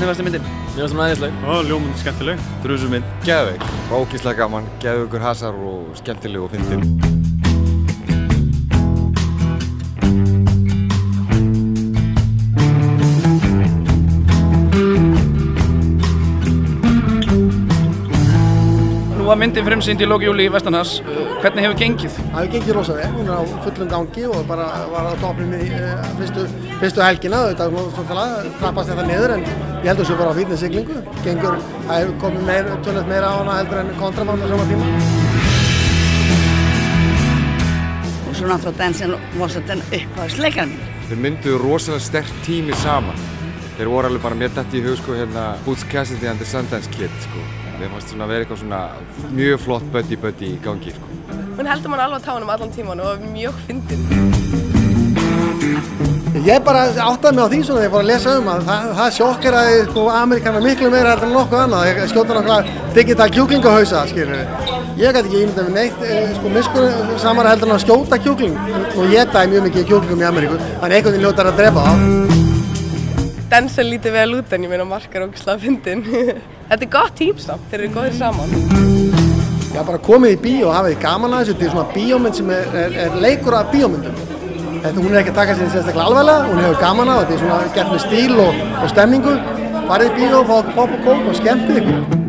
fannst þér myndin? Mér fannst hún æðisleg. Ljómandi skemmtileg. Drusur mynd. Geðveik. Ógeðslega gaman, geðveikur hasar og skemmtileg og fyndin. Nú var myndin frumsýnd í lok júlí í Vestanhas. Hvernig hefur gengið? Það hefur gengið rosa vel, hún er á fullum gangi og bara var á toppnum í fyrstu helgina. Þetta er náttúrulega trappast þetta niður en ég held að það sé bara á fínni siglingu. Gengur, það hefur komið tölvöld meira á hana heldur en kontraband á sama tíma. Og svo náttúrulega dansin var þetta uppáhaldsleikarinn minn. Þeir mynduðu rosalega sterkt tími saman. Þeir voru alveg bara mér dætt í hug sko hérna Butch Cassidy and the Sundance Kid sko. Þeir fannst svona að vera eitthvað svona mjög flott buddy í gangi sko. Hún heldur mann alveg á tánum allan tíman og var mjög fyndin. Ég bara áttaði mig á því svona þegar ég fór að lesa að það sjokkeraði sko Amerikanar miklu meira heldur en nokkuð annað. Þeir skjóta nokkla digital kjúklingahausa, skilur. Ég gæti ekki ímyndað með neitt sko miskunn samara heldur en að skjóta kjúkling. Og ég dæði mjög mikið kjúklingum í Ameríku, þannig einhvern veginn ljótar að drepa það. Denzel lítið vel út en ég meina Mark er ógeðslega fyndin. Þetta er gott tím samt, þeir eru góðir saman. Ég har bara komið í bíó og hafið gaman að þessu. Þetta er svona bíómynd sem er leikur af bíómyndum. Hún er ekki að taka sér sérstaklega alvarlega, hún hefur gaman að þetta er svona gert með stíl og stemningu. Farið í bíó, fá okkur popp og kók og skemmtið ykkur.